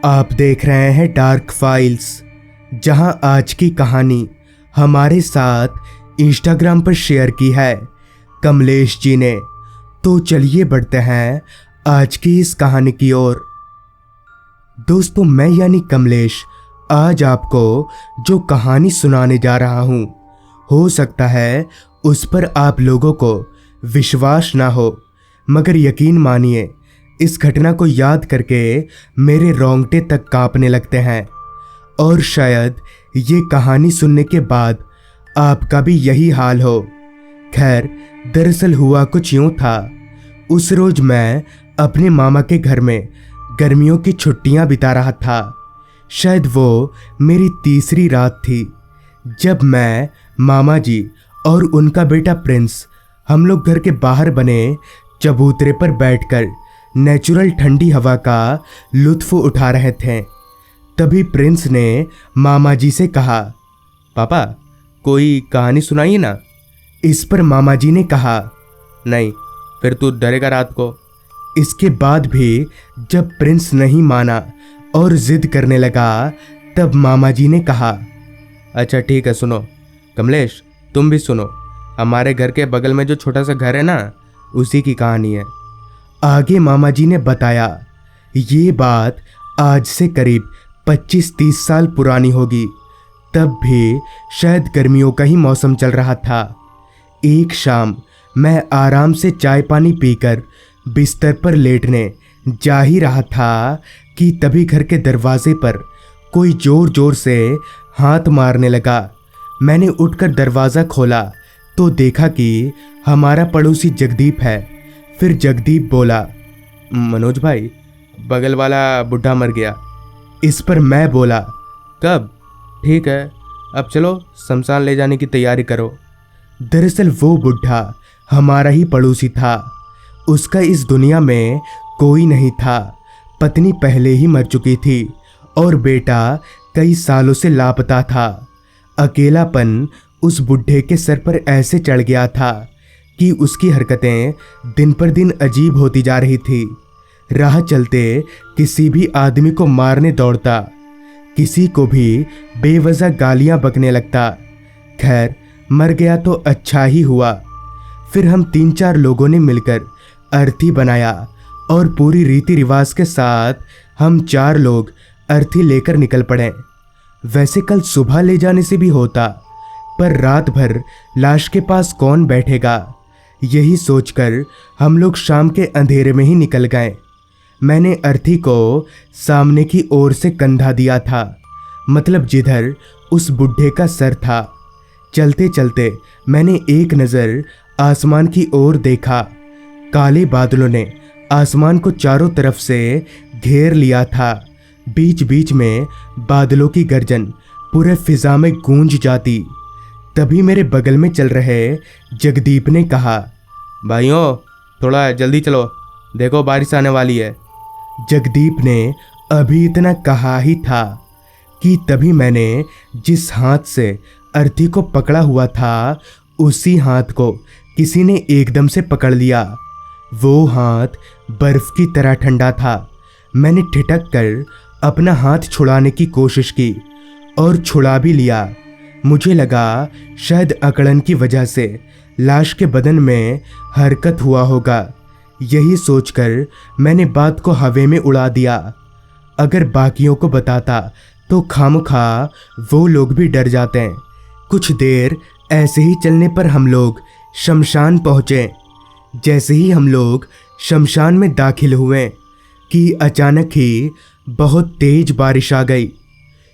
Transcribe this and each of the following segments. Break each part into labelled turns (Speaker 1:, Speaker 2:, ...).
Speaker 1: आप देख रहे हैं डार्क फाइल्स, जहां आज की कहानी हमारे साथ इंस्टाग्राम पर शेयर की है कमलेश जी ने। तो चलिए बढ़ते हैं आज की इस कहानी की ओर। दोस्तों, मैं यानी कमलेश आज आपको जो कहानी सुनाने जा रहा हूं, हो सकता है उस पर आप लोगों को विश्वास ना हो, मगर यकीन मानिए इस घटना को याद करके मेरे रोंगटे तक कांपने लगते हैं। और शायद ये कहानी सुनने के बाद आपका भी यही हाल हो। खैर, दरअसल हुआ कुछ यूं था। उस रोज मैं अपने मामा के घर में गर्मियों की छुट्टियां बिता रहा था। शायद वो मेरी तीसरी रात थी जब मैं, मामा जी और उनका बेटा प्रिंस, हम लोग घर के बाहर बने चबूतरे पर बैठकर नेचुरल ठंडी हवा का लुत्फ उठा रहे थे। तभी प्रिंस ने मामा जी से कहा, पापा कोई कहानी सुनाइए ना। इस पर मामा जी ने कहा, नहीं, फिर तू डरेगा रात को। इसके बाद भी जब प्रिंस नहीं माना और जिद करने लगा, तब मामा जी ने कहा, अच्छा ठीक है, सुनो कमलेश, तुम भी सुनो। हमारे घर के बगल में जो छोटा सा घर है ना, उसी की कहानी है। आगे मामा जी ने बताया, ये बात आज से करीब 25-30 साल पुरानी होगी। तब भी शायद गर्मियों का ही मौसम चल रहा था। एक शाम मैं आराम से चाय पानी पीकर बिस्तर पर लेटने जा ही रहा था कि तभी घर के दरवाजे पर कोई जोर जोर से हाथ मारने लगा। मैंने उठकर दरवाज़ा खोला तो देखा कि हमारा पड़ोसी जगदीप है। फिर जगदीप बोला, मनोज भाई, बगल वाला बुढ़ा मर गया। इस पर मैं बोला, कब? ठीक है, अब चलो शमशान ले जाने की तैयारी करो। दरअसल वो बुढ़ा हमारा ही पड़ोसी था। उसका इस दुनिया में कोई नहीं था। पत्नी पहले ही मर चुकी थी और बेटा कई सालों से लापता था। अकेलापन उस बुढ़े के सर पर ऐसे चढ़ गया था कि उसकी हरकतें दिन पर दिन अजीब होती जा रही थी। राह चलते किसी भी आदमी को मारने दौड़ता, किसी को भी बेवजह गालियां बकने लगता। खैर, मर गया तो अच्छा ही हुआ। फिर हम 3-4 लोगों ने मिलकर अर्थी बनाया और पूरी रीति रिवाज के साथ हम 4 लोग अर्थी लेकर निकल पड़े। वैसे कल सुबह ले जाने से भी होता, पर रात भर लाश के पास कौन बैठेगा, यही सोचकर हम लोग शाम के अंधेरे में ही निकल गए। मैंने अर्थी को सामने की ओर से कंधा दिया था, मतलब जिधर उस बुढ़े का सर था। चलते चलते मैंने एक नज़र आसमान की ओर देखा। काले बादलों ने आसमान को चारों तरफ से घेर लिया था। बीच बीच में बादलों की गर्जन पूरे फिजा में गूंज जाती। तभी मेरे बगल में चल रहे जगदीप ने कहा, भाइयों थोड़ा जल्दी चलो, देखो बारिश आने वाली है। जगदीप ने अभी इतना कहा ही था कि तभी मैंने जिस हाथ से अर्थी को पकड़ा हुआ था, उसी हाथ को किसी ने एकदम से पकड़ लिया। वो हाथ बर्फ की तरह ठंडा था। मैंने ठिठक कर अपना हाथ छुड़ाने की कोशिश की और छुड़ा भी लिया। मुझे लगा शायद अकड़न की वजह से लाश के बदन में हरकत हुआ होगा। यही सोचकर मैंने बात को हवा में उड़ा दिया। अगर बाकियों को बताता तो खामखा वो लोग भी डर जाते। कुछ देर ऐसे ही चलने पर हम लोग शमशान पहुँचे। जैसे ही हम लोग शमशान में दाखिल हुए कि अचानक ही बहुत तेज बारिश आ गई।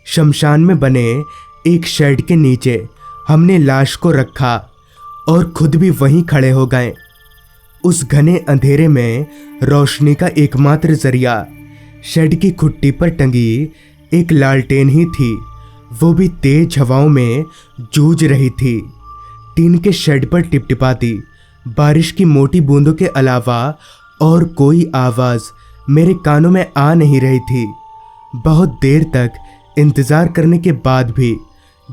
Speaker 1: शमशान में बने एक शेड के नीचे हमने लाश को रखा और खुद भी वहीं खड़े हो गए। उस घने अंधेरे में रोशनी का एकमात्र जरिया शेड की खुट्टी पर टंगी एक लालटेन ही थी। वो भी तेज हवाओं में जूझ रही थी। टीन के शेड पर टिपटिपाती बारिश की मोटी बूंदों के अलावा और कोई आवाज़ मेरे कानों में आ नहीं रही थी। बहुत देर तक इंतज़ार करने के बाद भी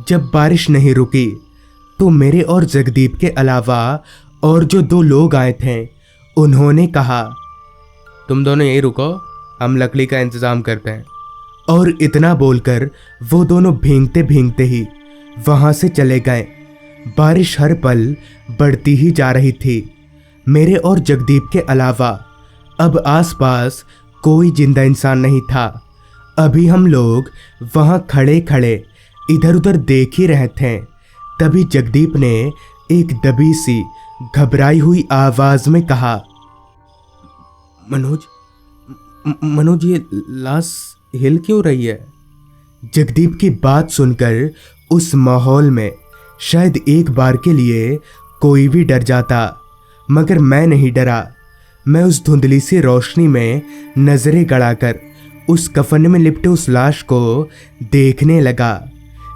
Speaker 1: जब बारिश नहीं रुकी, तो मेरे और जगदीप के अलावा और जो 2 लोग आए थे, उन्होंने कहा, तुम दोनों यहीं रुको, हम लकड़ी का इंतज़ाम करते हैं। और इतना बोलकर वो दोनों भींगते भींगते ही वहां से चले गए। बारिश हर पल बढ़ती ही जा रही थी। मेरे और जगदीप के अलावा अब आसपास कोई जिंदा इंसान नहीं था। अभी हम लोग वहां खड़े खड़े इधर उधर देख ही रहे थे। तभी जगदीप ने एक दबी सी घबराई हुई आवाज में कहा, मनोज ये लाश हिल क्यों रही है? जगदीप की बात सुनकर उस माहौल में शायद एक बार के लिए कोई भी डर जाता, मगर मैं नहीं डरा। मैं उस धुंधली सी रोशनी में नजरें गड़ाकर उस कफन में लिपटे उस लाश को देखने लगा।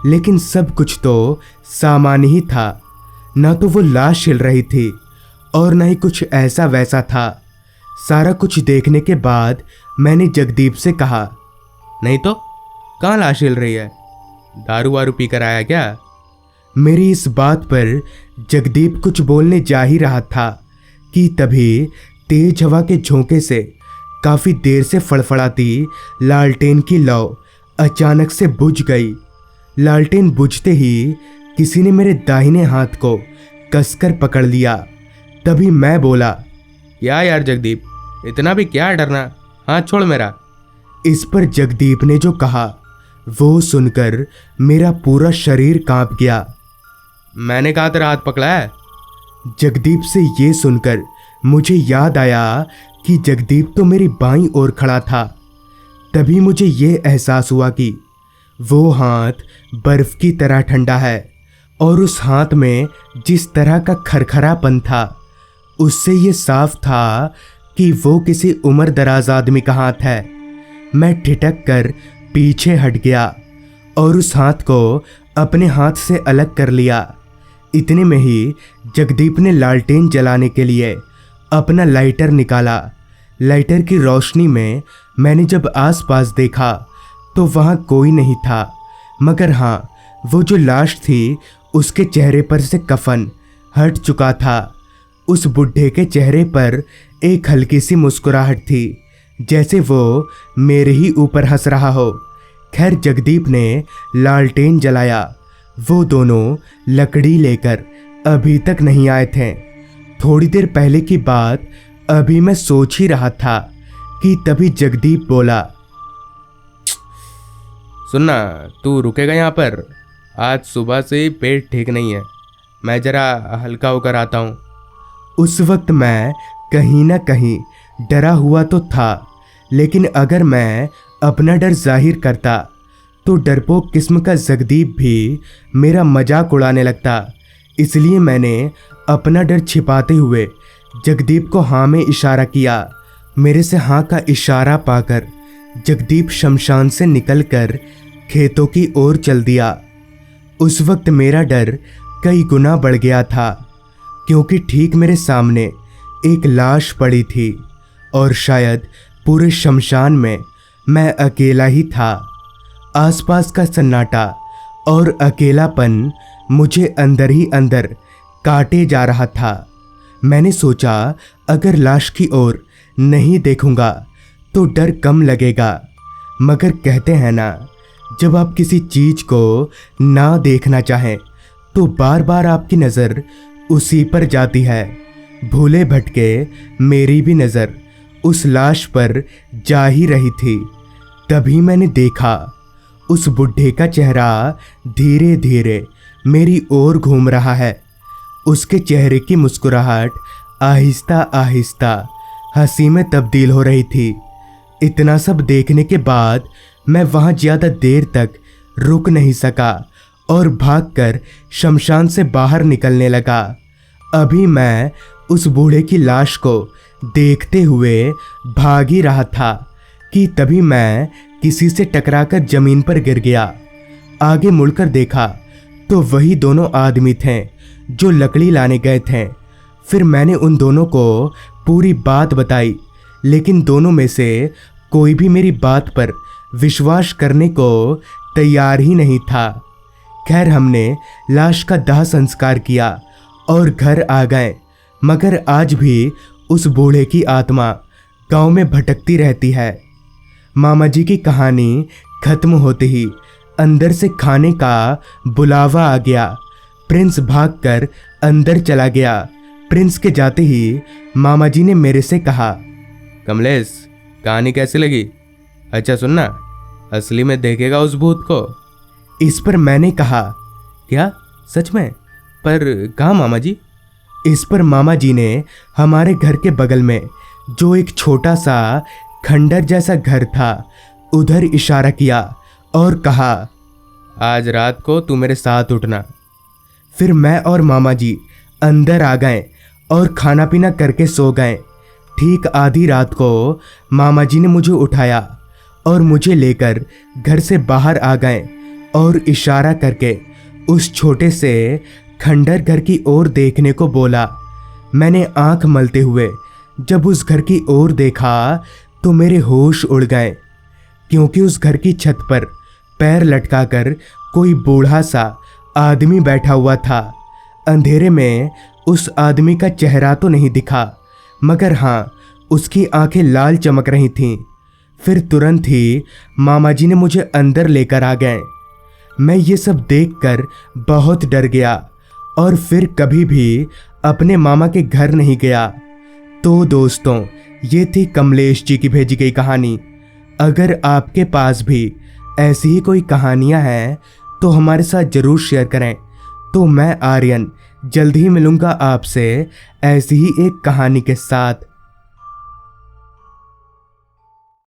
Speaker 1: लेकिन सब कुछ तो सामान्य ही था। ना तो वो लाश हिल रही थी और ना ही कुछ ऐसा वैसा था। सारा कुछ देखने के बाद मैंने जगदीप से कहा, नहीं तो कहाँ लाश हिल रही है? दारू वारू पीकर आया क्या? मेरी इस बात पर जगदीप कुछ बोलने जा ही रहा था कि तभी तेज हवा के झोंके से काफी देर से फड़फड़ाती लालटेन की लौ अचानक से बुझ गई। लालटेन बुझते ही किसी ने मेरे दाहिने हाथ को कसकर पकड़ लिया। तभी मैं बोला, क्या यार जगदीप, इतना भी क्या डरना, हाथ छोड़ मेरा। इस पर जगदीप ने जो कहा वो सुनकर मेरा पूरा शरीर कांप गया। मैंने कहा तेरा हाथ पकड़ा है? जगदीप से ये सुनकर मुझे याद आया कि जगदीप तो मेरी बाईं ओर खड़ा था। तभी मुझे ये एहसास हुआ कि वो हाथ बर्फ की तरह ठंडा है और उस हाथ में जिस तरह का खरखरापन था उससे ये साफ था कि वो किसी उम्र दराज आदमी का हाथ है। मैं ठिठक कर पीछे हट गया और उस हाथ को अपने हाथ से अलग कर लिया। इतने में ही जगदीप ने लालटेन जलाने के लिए अपना लाइटर निकाला। लाइटर की रोशनी में मैंने जब आसपास देखा तो वहाँ कोई नहीं था, मगर हाँ, वो जो लाश थी उसके चेहरे पर से कफन हट चुका था। उस बुढ़े के चेहरे पर एक हल्की सी मुस्कुराहट थी, जैसे वो मेरे ही ऊपर हंस रहा हो। खैर, जगदीप ने लालटेन जलाया। वो दोनों लकड़ी लेकर अभी तक नहीं आए थे। थोड़ी देर पहले की बात अभी मैं सोच ही रहा था कि तभी जगदीप बोला, सुनना, तू रुकेगा यहाँ पर? आज सुबह से पेट ठीक नहीं है, मैं जरा हल्का होकर आता हूँ। उस वक्त मैं कहीं ना कहीं डरा हुआ तो था, लेकिन अगर मैं अपना डर जाहिर करता तो डरपोक किस्म का जगदीप भी मेरा मजाक उड़ाने लगता। इसलिए मैंने अपना डर छिपाते हुए जगदीप को हाँ में इशारा किया। मेरे से हाँ का इशारा पाकर जगदीप शमशान से निकलकर खेतों की ओर चल दिया। उस वक्त मेरा डर कई गुना बढ़ गया था, क्योंकि ठीक मेरे सामने एक लाश पड़ी थी और शायद पूरे शमशान में मैं अकेला ही था। आसपास का सन्नाटा और अकेलापन मुझे अंदर ही अंदर काटे जा रहा था। मैंने सोचा, अगर लाश की ओर नहीं देखूंगा तो डर कम लगेगा, मगर कहते हैं ना, जब आप किसी चीज को ना देखना चाहें तो बार बार आपकी नज़र उसी पर जाती है। भूले भटके मेरी भी नज़र उस लाश पर जा ही रही थी। तभी मैंने देखा उस बुढ़े का चेहरा धीरे धीरे मेरी ओर घूम रहा है। उसके चेहरे की मुस्कुराहट आहिस्ता आहिस्ता हंसी में तब्दील हो रही थी। इतना सब देखने के बाद मैं वहाँ ज़्यादा देर तक रुक नहीं सका और भागकर शमशान से बाहर निकलने लगा। अभी मैं उस बूढ़े की लाश को देखते हुए भाग ही रहा था कि तभी मैं किसी से टकराकर जमीन पर गिर गया। आगे मुड़कर देखा तो वही दोनों आदमी थे जो लकड़ी लाने गए थे। फिर मैंने उन दोनों को पूरी बात बताई, लेकिन दोनों में से कोई भी मेरी बात पर विश्वास करने को तैयार ही नहीं था। खैर, हमने लाश का दाह संस्कार किया और घर आ गए, मगर आज भी उस बूढ़े की आत्मा गांव में भटकती रहती है। मामा जी की कहानी खत्म होते ही अंदर से खाने का बुलावा आ गया। प्रिंस भागकर अंदर चला गया। प्रिंस के जाते ही मामा जी ने मेरे से कहा, कमलेश कहानी कैसी लगी? अच्छा सुनना, असली में देखेगा उस भूत को। इस पर मैंने कहा, क्या सच में? पर कहाँ मामा जी? इस पर मामा जी ने हमारे घर के बगल में जो एक छोटा सा खंडर जैसा घर था उधर इशारा किया और कहा, आज रात को तू मेरे साथ उठना। फिर मैं और मामा जी अंदर आ गए और खाना पीना करके सो गए। ठीक आधी रात को मामा जी ने मुझे उठाया और मुझे लेकर घर से बाहर आ गए और इशारा करके उस छोटे से खंडर घर की ओर देखने को बोला। मैंने आंख मलते हुए जब उस घर की ओर देखा तो मेरे होश उड़ गए, क्योंकि उस घर की छत पर पैर लटकाकर कोई बूढ़ा सा आदमी बैठा हुआ था। अंधेरे में उस आदमी का चेहरा तो नहीं दिखा, मगर हाँ, उसकी आंखें लाल चमक रही थीं। फिर तुरंत ही मामा जी ने मुझे अंदर लेकर आ गए। मैं ये सब देखकर बहुत डर गया और फिर कभी भी अपने मामा के घर नहीं गया। तो दोस्तों, ये थी कमलेश जी की भेजी गई कहानी। अगर आपके पास भी ऐसी ही कोई कहानियां हैं तो हमारे साथ ज़रूर शेयर करें। तो मैं आर्यन जल्द ही मिलूंगा आपसे ऐसी ही एक कहानी के साथ।